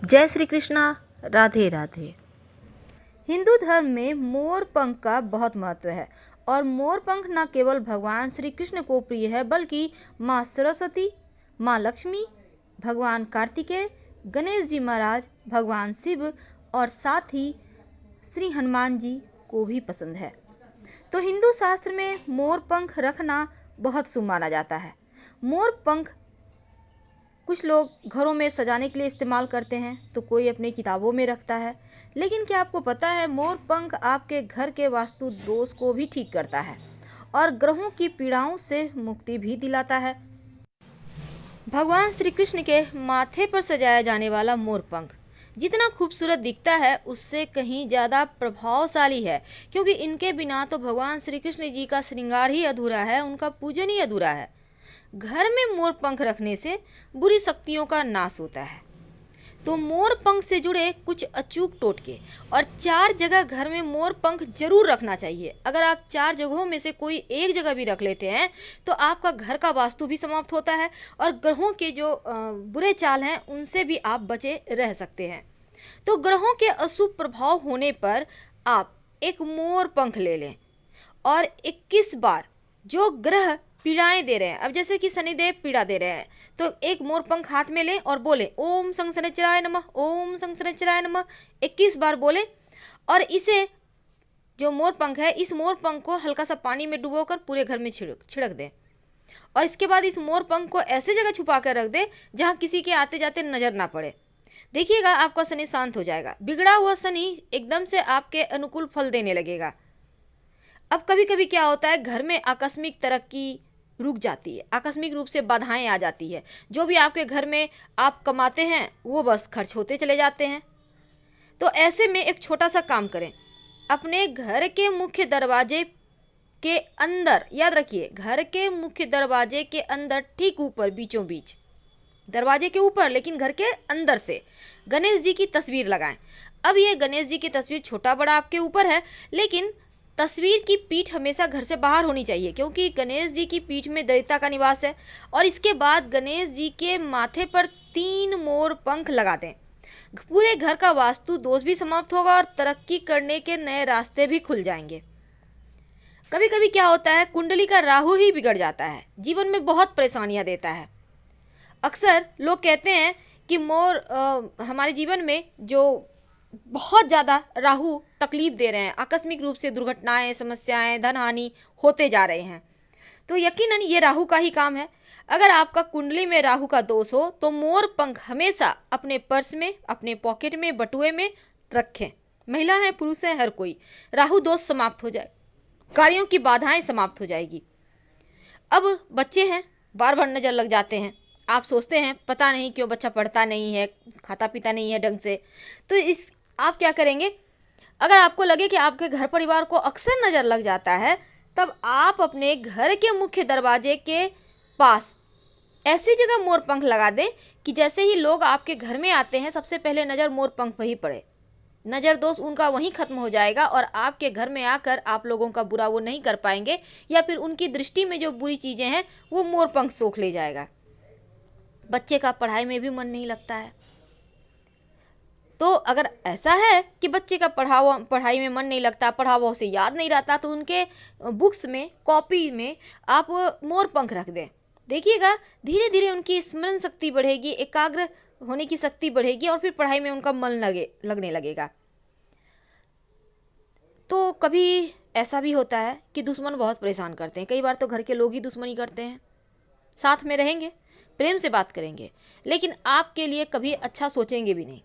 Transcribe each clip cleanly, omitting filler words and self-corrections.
जय श्री कृष्णा। राधे राधे। हिंदू धर्म में मोर पंख का बहुत महत्व है और मोर पंख न केवल भगवान श्री कृष्ण को प्रिय है बल्कि माँ सरस्वती, माँ लक्ष्मी, भगवान कार्तिकेय, गणेश जी महाराज, भगवान शिव और साथ ही श्री हनुमान जी को भी पसंद है। तो हिंदू शास्त्र में मोर पंख रखना बहुत शुभ माना जाता है। मोर पंख कुछ लोग घरों में सजाने के लिए इस्तेमाल करते हैं तो कोई अपनी किताबों में रखता है। लेकिन क्या आपको पता है मोर पंख आपके घर के वास्तु दोष को भी ठीक करता है और ग्रहों की पीड़ाओं से मुक्ति भी दिलाता है। भगवान श्री कृष्ण के माथे पर सजाया जाने वाला मोर पंख जितना खूबसूरत दिखता है उससे कहीं ज़्यादा प्रभावशाली है, क्योंकि इनके बिना तो भगवान श्री कृष्ण जी का श्रृंगार ही अधूरा है, उनका पूजन ही अधूरा है। घर में मोर पंख रखने से बुरी शक्तियों का नाश होता है। तो मोर पंख से जुड़े कुछ अचूक टोटके और 4 जगह घर में मोर पंख जरूर रखना चाहिए। अगर आप 4 जगहों में से कोई एक जगह भी रख लेते हैं तो आपका घर का वास्तु भी समाप्त होता है और ग्रहों के जो बुरे चाल हैं उनसे भी आप बचे रह सकते हैं। तो ग्रहों के अशुभ प्रभाव होने पर आप एक मोर पंख ले लें और 21 बार जो ग्रह पीड़ाएं दे रहे हैं, अब जैसे कि शनिदेव पीड़ा दे रहे हैं तो एक मोर पंख हाथ में लें और बोले ओम शनिश्चराय नमः, ओम शनिश्चराय नमः 21 बार बोले। और इसे जो मोर पंख है इस मोर पंख को हल्का सा पानी में डुबोकर पूरे घर में छिड़क दें और इसके बाद इस मोर पंख को ऐसे जगह छुपा कर रख दें जहाँ किसी के आते जाते नजर ना पड़े। देखिएगा आपका शनि शांत हो जाएगा, बिगड़ा हुआ शनि एकदम से आपके अनुकूल फल देने लगेगा। अब कभी कभी क्या होता है घर में आकस्मिक तरक्की रुक जाती है, आकस्मिक रूप से बाधाएं आ जाती है, जो भी आपके घर में आप कमाते हैं वो बस खर्च होते चले जाते हैं। तो ऐसे में एक छोटा सा काम करें, अपने घर के मुख्य दरवाजे के अंदर, याद रखिए घर के मुख्य दरवाजे के अंदर ठीक ऊपर बीचों बीच, दरवाजे के ऊपर लेकिन घर के अंदर से गणेश जी की तस्वीर लगाएं। अब ये गणेश जी की तस्वीर छोटा बड़ा आपके ऊपर है, लेकिन तस्वीर की पीठ हमेशा घर से बाहर होनी चाहिए, क्योंकि गणेश जी की पीठ में दैवता का निवास है। और इसके बाद गणेश जी के माथे पर 3 मोर पंख लगा दें। पूरे घर का वास्तु दोष भी समाप्त होगा और तरक्की करने के नए रास्ते भी खुल जाएंगे। कभी कभी क्या होता है कुंडली का राहु ही बिगड़ जाता है, जीवन में बहुत परेशानियां देता है। अक्सर लोग कहते हैं कि मोर हमारे जीवन में जो बहुत ज़्यादा राहु तकलीफ दे रहे हैं, आकस्मिक रूप से दुर्घटनाएं, समस्याएं, धन हानि होते जा रहे हैं, तो यकीनन ये राहु का ही काम है। अगर आपका कुंडली में राहु का दोष हो तो मोर पंख हमेशा अपने पर्स में, अपने पॉकेट में, बटुए में रखें। महिला है पुरुष है हर कोई, राहु दोष समाप्त हो जाए, कार्यों की बाधाएं समाप्त हो जाएगी। अब बच्चे हैं, बार बार नज़र लग जाते हैं, आप सोचते हैं पता नहीं क्यों बच्चा पढ़ता नहीं है, खाता पीता नहीं है ढंग से, तो इस आप क्या करेंगे, अगर आपको लगे कि आपके घर परिवार को अक्सर नज़र लग जाता है तब आप अपने घर के मुख्य दरवाजे के पास ऐसी जगह मोर पंख लगा दें कि जैसे ही लोग आपके घर में आते हैं सबसे पहले नज़र मोर पंख पर ही पड़े, नज़र दोष उनका वहीं ख़त्म हो जाएगा और आपके घर में आकर आप लोगों का बुरा वो नहीं कर पाएंगे, या फिर उनकी दृष्टि में जो बुरी चीज़ें हैं वो मोर पंख सोख ले जाएगा। बच्चे का पढ़ाई में भी मन नहीं लगता है, तो अगर ऐसा है कि बच्चे का पढ़ाई में मन नहीं लगता, पढ़ा हुआ उसे याद नहीं रहता, तो उनके बुक्स में, कॉपी में आप मोर पंख रख दें। देखिएगा धीरे धीरे उनकी स्मरण शक्ति बढ़ेगी, एकाग्र होने की शक्ति बढ़ेगी और फिर पढ़ाई में उनका मन लगने लगेगा। तो कभी ऐसा भी होता है कि दुश्मन बहुत परेशान करते हैं, कई बार तो घर के लोग ही दुश्मनी करते हैं, साथ में रहेंगे, प्रेम से बात करेंगे, लेकिन आपके लिए कभी अच्छा सोचेंगे भी नहीं।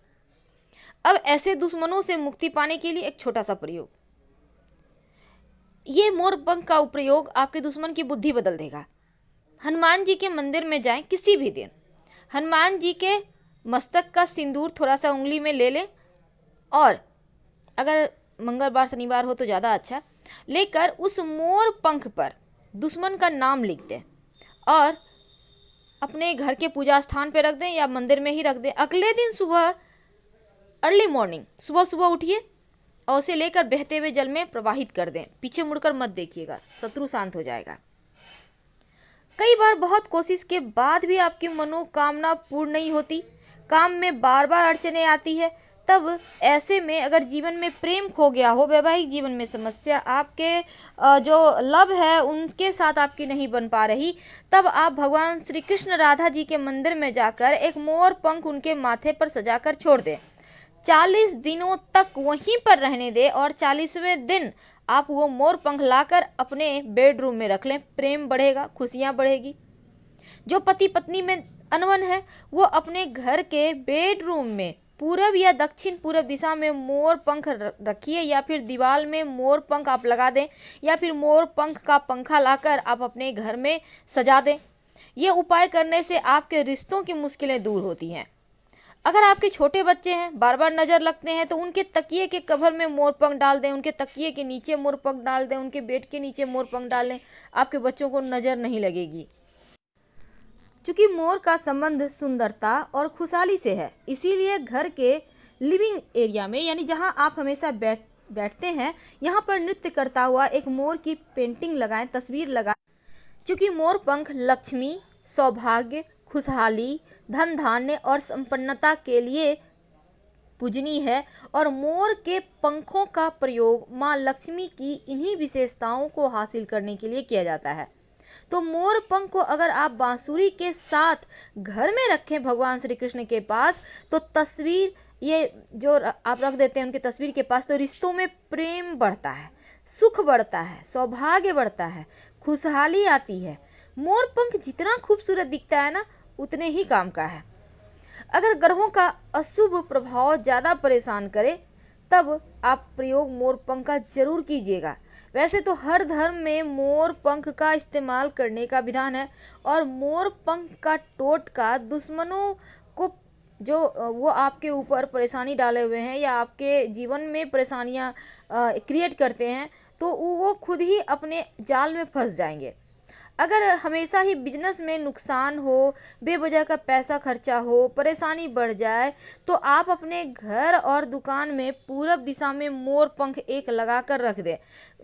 अब ऐसे दुश्मनों से मुक्ति पाने के लिए एक छोटा सा प्रयोग, ये मोर पंख का प्रयोग आपके दुश्मन की बुद्धि बदल देगा। हनुमान जी के मंदिर में जाएं किसी भी दिन, हनुमान जी के मस्तक का सिंदूर थोड़ा सा उंगली में ले लें और अगर मंगलवार शनिवार हो तो ज़्यादा अच्छा, लेकर उस मोर पंख पर दुश्मन का नाम लिख दें और अपने घर के पूजा स्थान पर रख दें या मंदिर में ही रख दें। अगले दिन सुबह अर्ली मॉर्निंग सुबह सुबह उठिए और उसे लेकर बहते हुए जल में प्रवाहित कर दें, पीछे मुड़कर मत देखिएगा, शत्रु शांत हो जाएगा। कई बार बहुत कोशिश के बाद भी आपकी मनोकामना पूर्ण नहीं होती, काम में बार बार अड़चने आती है, तब ऐसे में अगर जीवन में प्रेम खो गया हो, वैवाहिक जीवन में समस्या, आपके जो लव है उनके साथ आपकी नहीं बन पा रही, तब आप भगवान श्री कृष्ण राधा जी के मंदिर में जाकर एक मोर पंख उनके माथे पर सजाकर छोड़ दें। 40 दिनों तक वहीं पर रहने दें और 40वें दिन आप वो मोर पंख लाकर अपने बेडरूम में रख लें। प्रेम बढ़ेगा, खुशियाँ बढ़ेगी। जो पति पत्नी में अनबन है वो अपने घर के बेडरूम में पूरब या दक्षिण पूरब दिशा में मोर पंख रखिए, या फिर दीवार में मोर पंख आप लगा दें, या फिर मोर पंख का पंखा लाकर आप अपने घर में सजा दें। ये उपाय करने से आपके रिश्तों की मुश्किलें दूर होती हैं। अगर आपके छोटे बच्चे हैं, बार बार नज़र लगते हैं, तो उनके तकिए के कवर में मोर पंख डाल दें, उनके तकिए के नीचे मोर पंख डाल दें, उनके बेड के नीचे मोर पंख डाल दें। आपके बच्चों को नज़र नहीं लगेगी। चूँकि मोर का संबंध सुंदरता और खुशहाली से है, इसीलिए घर के लिविंग एरिया में, यानी जहां आप हमेशा बैठते हैं, यहां पर नृत्य करता हुआ एक मोर की पेंटिंग लगाएं, तस्वीर लगाएं। चूँकि मोर पंख लक्ष्मी, सौभाग्य, खुशहाली, धन धान्य और संपन्नता के लिए पूजनीय है, और मोर के पंखों का प्रयोग माँ लक्ष्मी की इन्हीं विशेषताओं को हासिल करने के लिए किया जाता है। तो मोर पंख को अगर आप बांसुरी के साथ घर में रखें भगवान श्री कृष्ण के पास, तो तस्वीर ये जो आप रख देते हैं उनकी तस्वीर के पास, तो रिश्तों में प्रेम बढ़ता है, सुख बढ़ता है, सौभाग्य बढ़ता है, खुशहाली आती है। मोर पंख जितना खूबसूरत दिखता है ना, उतने ही काम का है। अगर ग्रहों का अशुभ प्रभाव ज़्यादा परेशान करे, तब आप प्रयोग मोर पंख का जरूर कीजिएगा। वैसे तो हर धर्म में मोर पंख का इस्तेमाल करने का विधान है, और मोर पंख का टोटका दुश्मनों को, जो वो आपके ऊपर परेशानी डाले हुए हैं या आपके जीवन में परेशानियां क्रिएट करते हैं, तो वो खुद ही अपने जाल में फंस जाएंगे। अगर हमेशा ही बिजनेस में नुकसान हो, बेवजह का पैसा खर्चा हो, परेशानी बढ़ जाए, तो आप अपने घर और दुकान में पूरब दिशा में मोर पंख एक लगा कर रख दें।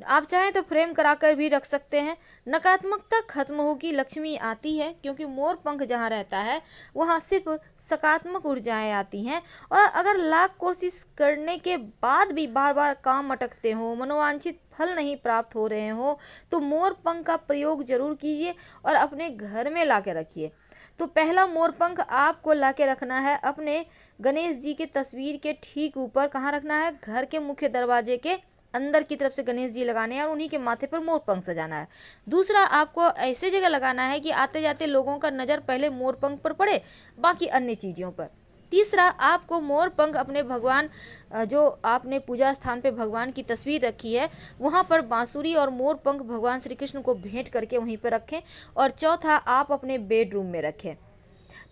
आप चाहें तो फ्रेम कराकर भी रख सकते हैं। नकारात्मकता खत्म होगी, लक्ष्मी आती है, क्योंकि मोर पंख जहाँ रहता है वहाँ सिर्फ सकारात्मक ऊर्जाएं आती हैं। और अगर लाख कोशिश करने के बाद भी बार बार काम अटकते हो, मनोवांछित फल नहीं प्राप्त हो रहे हो, तो मोर पंख का प्रयोग जरूर कीजिए और अपने घर में ला के रखिए। तो पहला मोर पंख आपको ला के रखना है अपने गणेश जी के तस्वीर के ठीक ऊपर। कहाँ रखना है? घर के मुख्य दरवाजे के अंदर की तरफ से गणेश जी लगाने हैं और उन्हीं के माथे पर मोर पंख सजाना है। दूसरा, आपको ऐसे जगह लगाना है कि आते जाते लोगों का नज़र पहले मोर पंख पर पड़े, बाकी अन्य चीज़ों पर। तीसरा, आपको मोर पंख अपने भगवान, जो आपने पूजा स्थान पे भगवान की तस्वीर रखी है, वहाँ पर बांसुरी और मोर पंख भगवान श्री कृष्ण को भेंट करके वहीं पर रखें। और चौथा, आप अपने बेडरूम में रखें।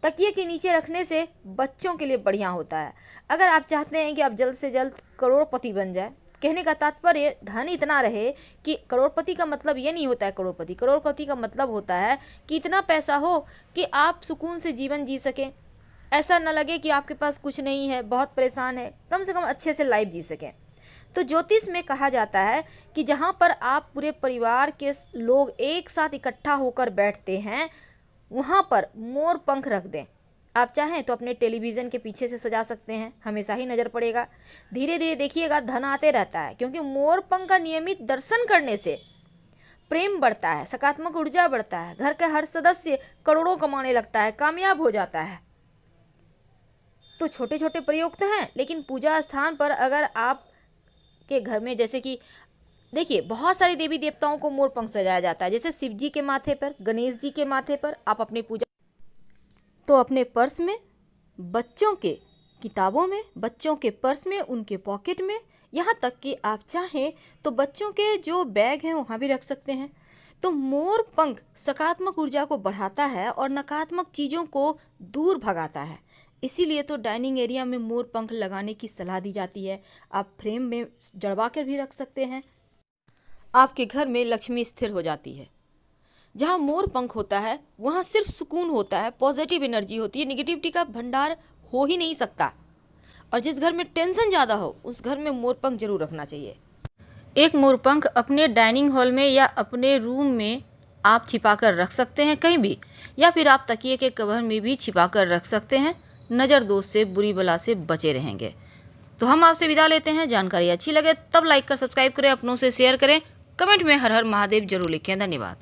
तकिए के नीचे रखने से बच्चों के लिए बढ़िया होता है। अगर आप चाहते हैं कि आप जल्द से जल्द करोड़पति बन जाए, कहने का तात्पर्य धन इतना रहे कि करोड़पति का मतलब ये नहीं होता है करोड़पति। करोड़पति का मतलब होता है कि इतना पैसा हो कि आप सुकून से जीवन जी सकें, ऐसा न लगे कि आपके पास कुछ नहीं है, बहुत परेशान है, कम से कम अच्छे से लाइफ जी सकें। तो ज्योतिष में कहा जाता है कि जहाँ पर आप पूरे परिवार के लोग एक साथ इकट्ठा होकर बैठते हैं, वहाँ पर मोर पंख रख दें। आप चाहें तो अपने टेलीविज़न के पीछे से सजा सकते हैं, हमेशा ही नज़र पड़ेगा। धीरे धीरे देखिएगा, धन आते रहता है, क्योंकि मोर पंख का नियमित दर्शन करने से प्रेम बढ़ता है, सकारात्मक ऊर्जा बढ़ता है, घर का हर सदस्य करोड़ों कमाने लगता है, कामयाब हो जाता है। तो छोटे छोटे प्रयोग तो हैं, लेकिन पूजा स्थान पर अगर आप के घर में, जैसे कि देखिए बहुत सारी देवी देवताओं को मोर पंख सजाया जाता है, जैसे शिव जी के माथे पर, गणेश जी के माथे पर, आप अपने पूजा, तो अपने पर्स में, बच्चों के किताबों में, बच्चों के पर्स में, उनके पॉकेट में, यहाँ तक कि आप चाहें तो बच्चों के जो बैग हैं वहाँ भी रख सकते हैं। तो मोर पंख सकारात्मक ऊर्जा को बढ़ाता है और नकारात्मक चीज़ों को दूर भगाता है। इसीलिए तो डाइनिंग एरिया में मोर पंख लगाने की सलाह दी जाती है। आप फ्रेम में जड़वा कर भी रख सकते हैं। आपके घर में लक्ष्मी स्थिर हो जाती है। जहाँ मोर पंख होता है वहाँ सिर्फ सुकून होता है, पॉजिटिव एनर्जी होती है, निगेटिविटी का भंडार हो ही नहीं सकता। और जिस घर में टेंशन ज़्यादा हो उस घर में मोर पंख जरूर रखना चाहिए। एक मोर पंख अपने डाइनिंग हॉल में या अपने रूम में आप छिपा कर रख सकते हैं कहीं भी, या फिर आप तकिए के कवर में भी छिपा कर रख सकते हैं। नज़र दोष से, बुरी बला से बचे रहेंगे। तो हम आपसे विदा लेते हैं। जानकारी अच्छी लगे तब लाइक कर सब्सक्राइब करें, अपनों से शेयर करें, कमेंट में हर हर महादेव जरूर लिखें। धन्यवाद।